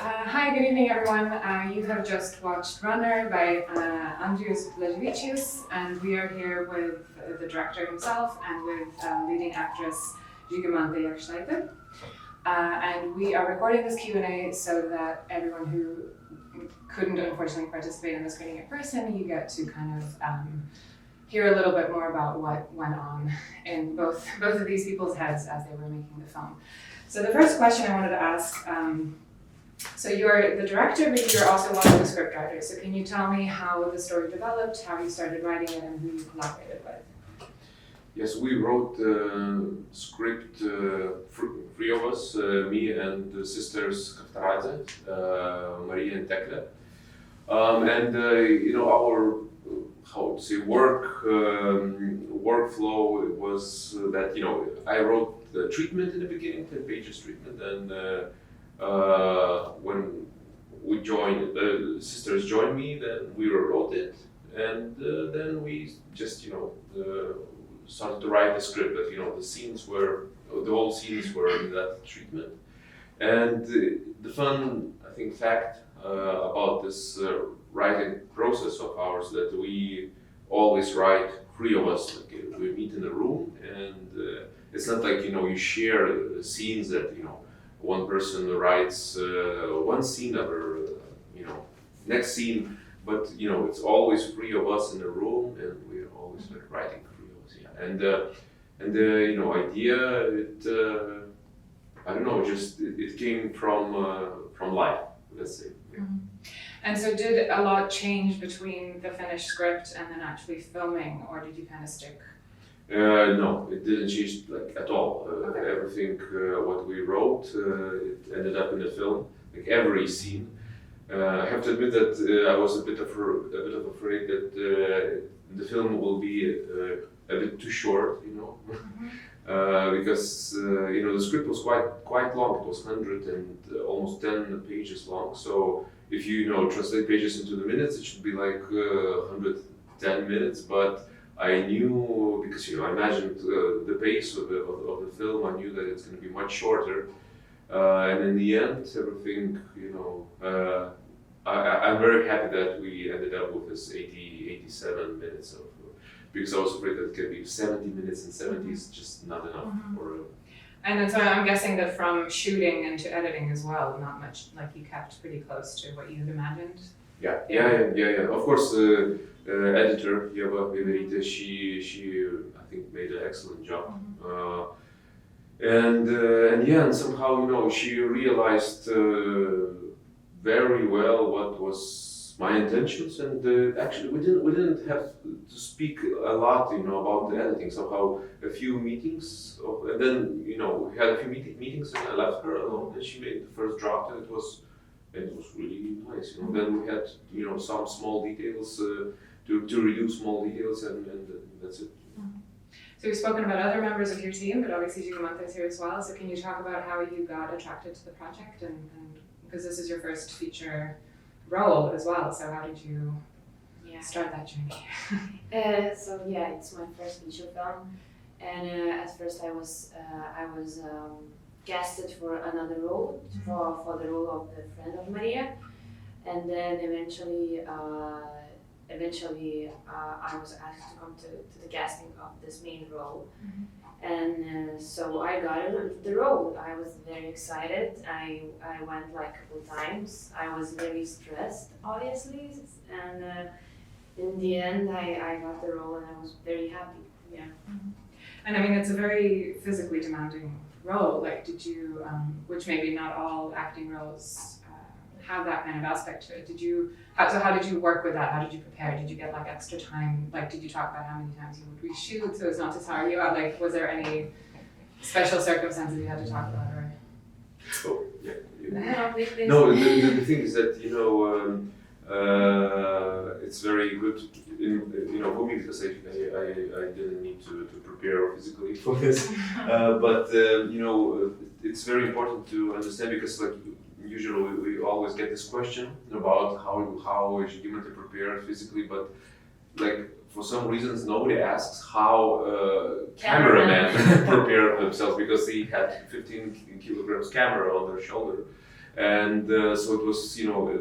Hi, good evening everyone. You have just watched Runner by Andrius Blaževičius, and we are here with the director himself and with leading actress Žygimantė Elena Jakštaitė. And we are recording this Q&A so that everyone who couldn't unfortunately participate in the screening in person, you get to kind of hear a little bit more about what went on in both of these people's heads as they were making the film. So the first question I wanted to ask, so you're the director, but you're also one of the script writers. So can you tell me how the story developed, how you started writing it, and who you collaborated with? Yes, we wrote the script, three of us, me and the sisters Kaftaradze, Maria and Tekla. Our workflow was that, I wrote the treatment in the beginning, 10 pages treatment, and when we joined, the sisters joined me, then we wrote it, and then we just, started to write the script, but the whole scenes were in that treatment. And the fun, I think, fact about this writing process of ours that we always write, three of us, we meet in a room, and it's not like, you share scenes that, one person writes one scene over, next scene, but it's always three of us in a room, and we're always writing three of us, yeah. And the idea, it came from life, let's say. Yeah. Mm-hmm. And so did a lot change between the finished script and then actually filming, or did you kind of stick? No, it didn't change at all. Okay. Everything what we wrote, it ended up in the film. Like every scene. I have to admit that I was a bit afraid that the film will be a bit too short, Mm-hmm. because the script was quite long. It was 100 and almost 10 pages long. So if you translate pages into the minutes, it should be like 110 minutes. But I knew, because I imagined the pace of the film, I knew that it's going to be much shorter, and in the end, everything, I'm very happy that we ended up with this 87 minutes of, because I was afraid that it could be 70 minutes, and 70 is just not enough. Mm-hmm. for. And then so I'm guessing that from shooting into editing as well, not much, like you kept pretty close to what you had imagined. Yeah. Of course, editor Ieva Bėgikė, she I think made an excellent job, and somehow she realized very well what was my intentions, and actually we didn't have to speak a lot about the editing. Somehow a few meetings, and then we had a few meetings, and I left her alone, and she made the first draft, and it was really nice. Then we had some small details to reduce small details, and that's it. Mm-hmm. So we've spoken about other members of your team, but obviously Žygimantė is here as well. So can you talk about how you got attracted to the project, and because this is your first feature role as well, so how did you start that journey? It's my first feature film, and at first I was casted for another role, for the role of the friend of Maria, and then eventually I was asked to come to the casting of this main role, and so I got the role. I was very excited. I went like a couple times. I was very stressed, obviously, and in the end I got the role, and I was very happy. Yeah. Mm-hmm. And I mean, it's a very physically demanding role. Like, did you, which maybe not all acting roles have that kind of aspect to it. How did you work with that? How did you prepare? Did you get like extra time? Like, did you talk about how many times you would reshoot so as not to tire you out? Like, was there any special circumstances you had to talk about? Or? Oh, yeah. No, the thing is that it's very good for me, because I didn't need to prepare physically for this, but it's very important to understand, because usually we always get this question about how Žygimantė prepared physically, but for some reasons nobody asks how cameramen prepare themselves, because they had 15 kilograms camera on their shoulder, And so it was,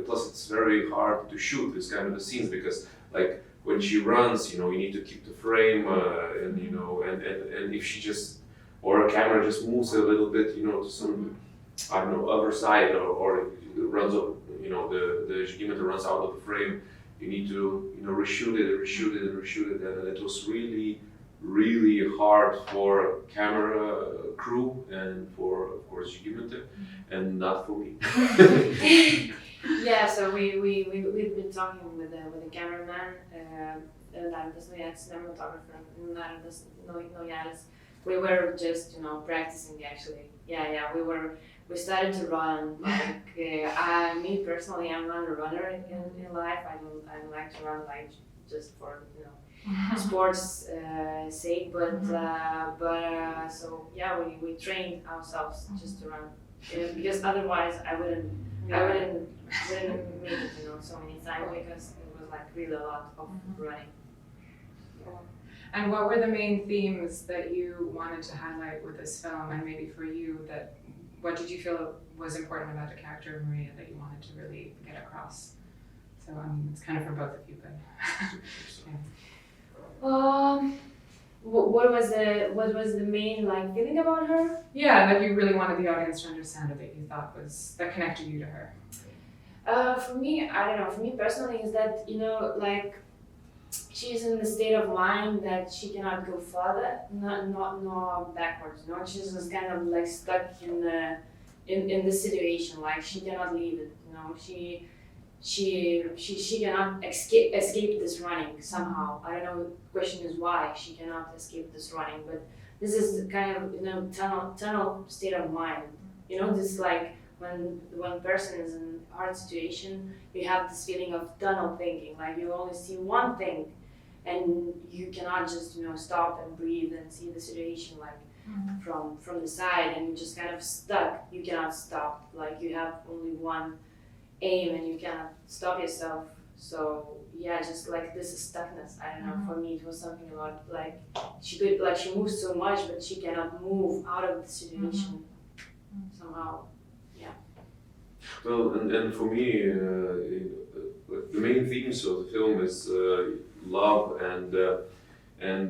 plus it's very hard to shoot this kind of the scenes because like when she runs, you need to keep the frame, and if she just, or a camera just moves a little bit, to some, I don't know, other side, or it runs up, the Žygimantė runs out of the frame, you need to, reshoot it, and it was really, really hard for camera crew and for, of course, Žygimantė, and not for me. Yeah, so we've been talking with the cameraman, Andrius Blaževičius, cinematographer, Naujalis. We were just, practicing actually. Yeah, we started to run. Like, me personally, I'm not a runner in life. I don't like to run like just for, sports sake. But so yeah, we trained ourselves just to run because otherwise I wouldn't make it, so many times because it was like really a lot of running. And what were the main themes that you wanted to highlight with this film, and maybe for you, what did you feel was important about the character of Maria that you wanted to really get across? So it's kind of for both of you, but yeah. What was the main feeling about her? Yeah, that you really wanted the audience to understand, or that you thought that connected you to her. For me, I don't know. For me personally, is that she's in the state of mind that she cannot go further, not backwards. She's just kind of stuck in the situation. Like she cannot leave it. She cannot escape this running somehow. I don't know. The question is why she cannot escape this running. But this is the kind of tunnel state of mind. This when one person is in a hard situation, you have this feeling of tunnel thinking. Like you only see one thing, and you cannot just stop and breathe and see the situation from the side, and you're just kind of stuck. You cannot stop. Like you have only one aim, and you cannot stop yourself. So yeah, just this is stuckness. I don't know. For me, it was something about she moves so much, but she cannot move out of the situation somehow. Well, and for me, the main themes of the film is love and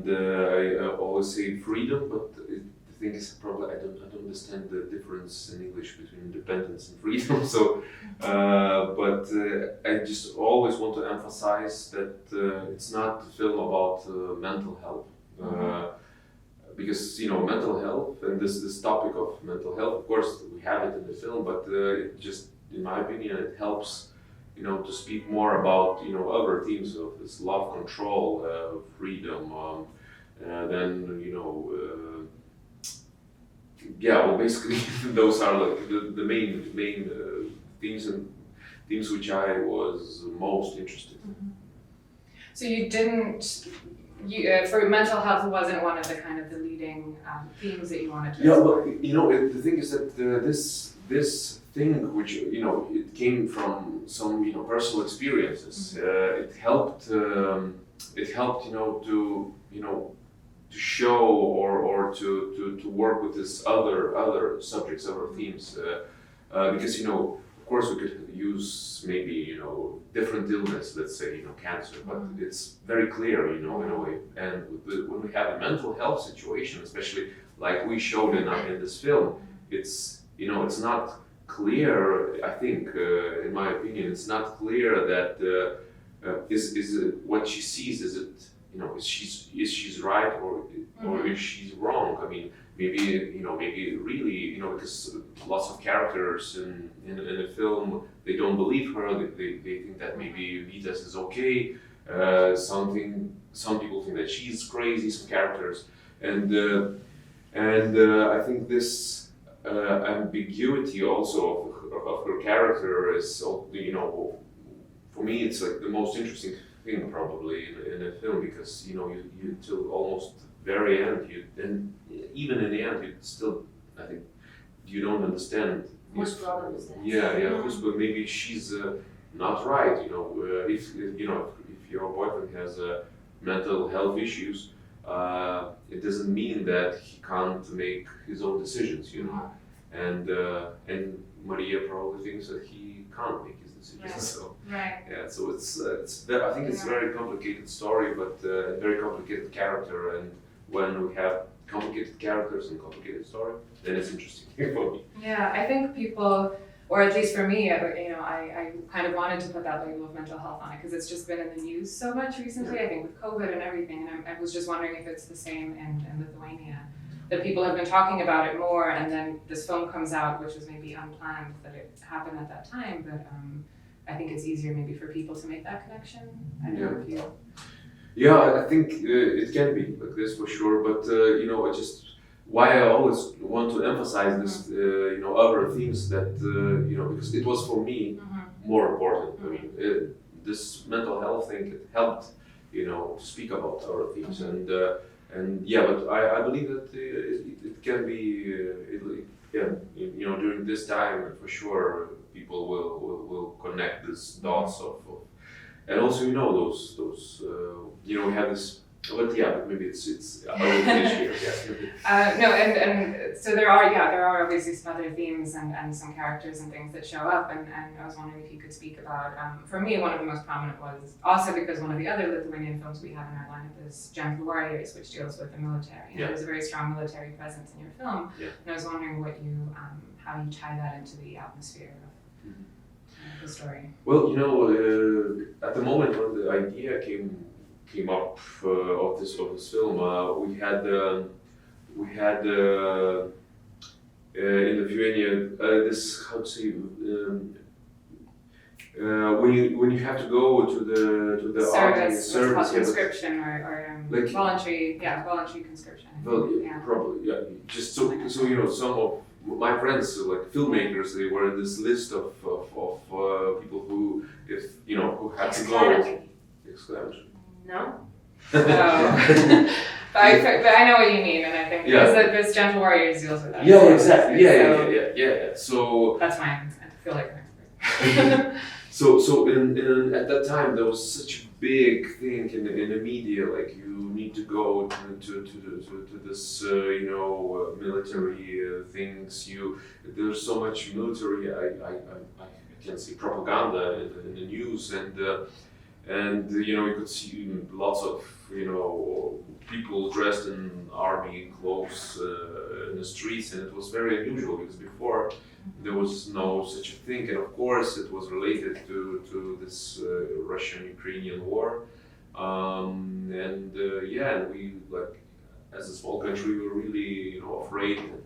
I always say freedom, but the thing is probably I don't understand the difference in English between independence and freedom. So, but I just always want to emphasize that it's not a film about mental health. Because mental health and this topic of mental health, of course we have it in the film, but it just, in my opinion, it helps to speak more about other themes of this love, control, freedom, then basically those are the main themes and themes which I was most interested in. So you didn't. For mental health wasn't one of the leading themes that you wanted to explore. Yeah, well, the thing is that this thing, which it came from some personal experiences. It helped to show or to work with this other subjects, other themes, because of course we could use maybe different illness, let's say cancer, but it's very clear in a way. And when we have a mental health situation, especially like we showed in this film, it's it's not clear. I think, in my opinion, it's not clear that is it what she sees? Is it is she's right or is she wrong? I mean, maybe really, because lots of characters in a film, they don't believe her. They think that maybe Vitas is okay. Some people think that she's crazy. Some characters, and I think this ambiguity also of her character is, for me, it's the most interesting thing probably in a film, because you till almost very end, and even in the end, you still, I think, you don't understand whose problem is that. But maybe she's not right. If your boyfriend has mental health issues, it doesn't mean that he can't make his own decisions. and Maria probably thinks that he can't make his decisions. Right. So Right. yeah, so it's I think it's a very complicated story, but a very complicated character, and when we have complicated characters and complicated story, then it's interesting for me. Yeah, I think people, or at least for me, I kind of wanted to put that label of mental health on it because it's just been in the news so much recently, I think with COVID and everything, and I was just wondering if it's the same in Lithuania, that people have been talking about it more, and then this film comes out, which was maybe unplanned that it happened at that time, but I think it's easier maybe for people to make that connection. I don't know if you... Yeah, I think it can be like this for sure, but I just why I always want to emphasize this, other themes that because it was for me more important. I mean, this mental health thing it helped, to speak about other themes, and yeah, but I believe that it can be, during this time for sure people will connect these dots of and also those we have this. But yeah, but maybe it's I will finish here. Yeah. No, and so there are obviously some other themes and some characters and things that show up, and I was wondering if you could speak about, for me, one of the most prominent was also because one of the other Lithuanian films we have in our lineup is Gentle Warriors, which deals with the military. And there's a very strong military presence in your film, and I was wondering how you tie that into the atmosphere of the story. Well, at the moment when the idea came up of this film, we had in Lithuania this, how to say, when you have to go to the service, army, conscription or like, voluntary conscription. Well, probably, yeah. Just so some of my friends, like filmmakers, they were in this list of people who had to go. Exclamation. No. But I know what you mean, and I think this Gentle Warriors deals with that. Yeah, exactly. Yeah. So that's why I feel like an expert. So in at that time there was such a big thing in the media, like you need to go to this military things. There's so much military. I can see propaganda in the news, and you could see lots of people dressed in army clothes in the streets, and it was very unusual because before there was no such a thing, and of course it was related to this Russian-Ukrainian war, and we, like, as a small country, we were really afraid that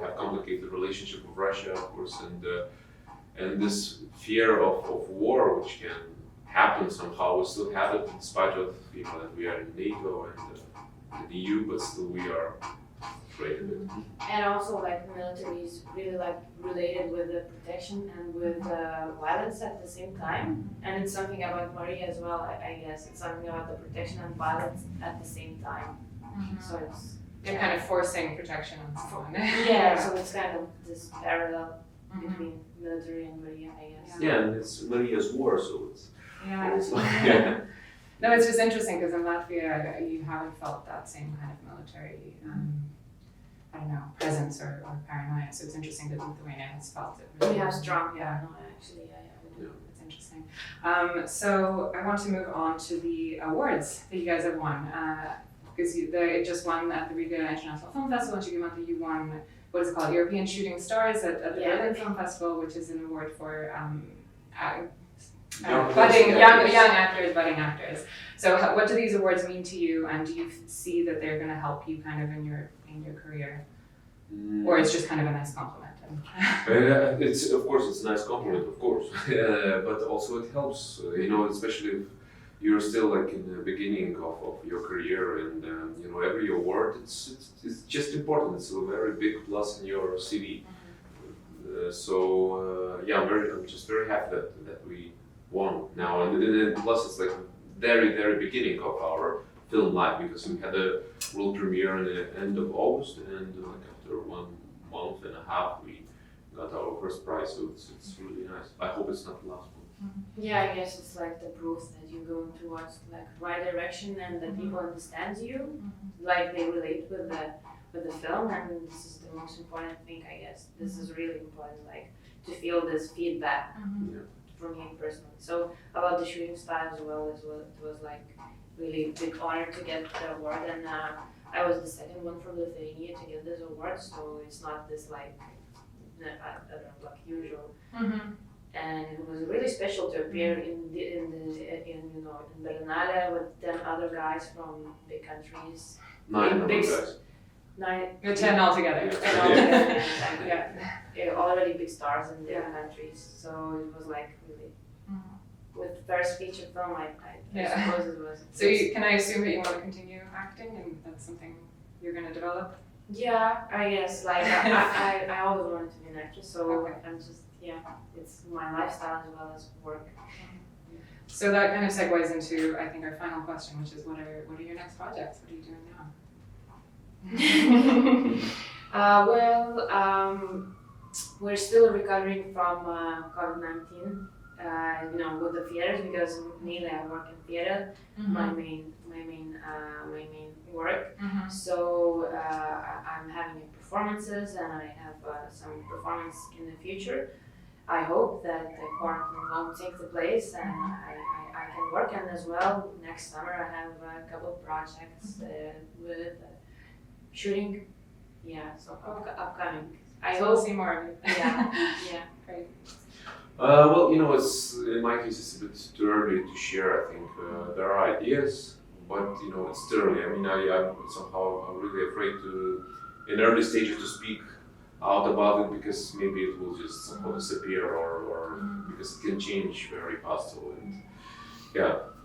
have complicated relationship with Russia, of course, and this fear of war, which can happen somehow. We still have it in spite of that we are in NATO and the EU, but still we are afraid of it. And also, like, the military is really related with the protection and with violence at the same time. And it's something about Maria as well. I guess it's something about the protection and violence at the same time. So They're kind of forcing protection on someone. So it's kind of this parallel between military and Maria, I guess. Yeah, and it's Maria's war, so it's. No, it's just interesting because in Latvia you haven't felt that same kind of military, presence or paranoia. So it's interesting that Lithuania has felt it. Really. We have strong. Yeah. No, actually, Yeah. It's interesting. So I want to move on to the awards that you guys have won. Because it just won at the Riga International Film Festival in Žygimantė. You won what is it called, European Shooting Stars at the Berlin Film Festival, which is an award for budding actors. So what do these awards mean to you, and do you see that they're going to help you kind of in your career, or it's just kind of a nice compliment? It's of course it's a nice compliment, of course, but also it helps, especially if you're still like in the beginning of your career, and every award it's just important. It's a very big plus in your CV. I'm just very happy that we won now, and plus it's like very, very beginning of our film life, because we had a world premiere in the end of August, and like after 1 month and a half we got our first prize, so it's really nice. I hope it's not the last one. Yeah, I guess it's like the proof that you're going towards like right direction and that people understand you, like they relate with with the film, and this is the most important thing, I guess. This is really important, like to feel this feedback for me personally. So about the shooting style as well, it was like really big honor to get the award, and I was the second one from Lithuania to get this award, so it's not this like I don't know, like usual. And it was really special to appear in Berlinale with 10 other guys from big countries. 9 big, guys. 10 altogether. Yeah, already big stars in their countries. So it was like really with first feature film. I suppose it was. So can I assume that you want to continue acting, and that's something you're going to develop? Yeah, I guess. Like I always wanted to be an actress, so I'm just it's my lifestyle as well as work. So that kind of segues into, I think, our final question, which is what are your next projects? What are you doing now? We're still recovering from COVID-19. With the theaters, because mainly I work in theater, my main work. So I'm having performances, and I have some performance in the future. I hope that the quarantine won't take the place, and I can work on as well. Next summer I have a couple of projects with shooting. Yeah, so upcoming. I hope we'll see more of it. Yeah. Great. It's in my case it's a bit too early to share. I think there are ideas, but it's too early. I mean, I'm really afraid to, in early stages, to speak out about it, because maybe it will just somehow disappear, or because it can change very fast. And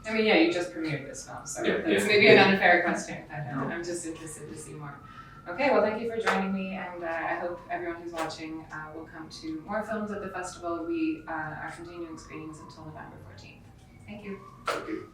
I mean, you just premiered this film, so that's maybe an unfair question. I'm just interested to see more. Okay, well, thank you for joining me, and I hope everyone who's watching will come to more films at the festival. We are continuing screenings until November 14th. Thank you. Thank you.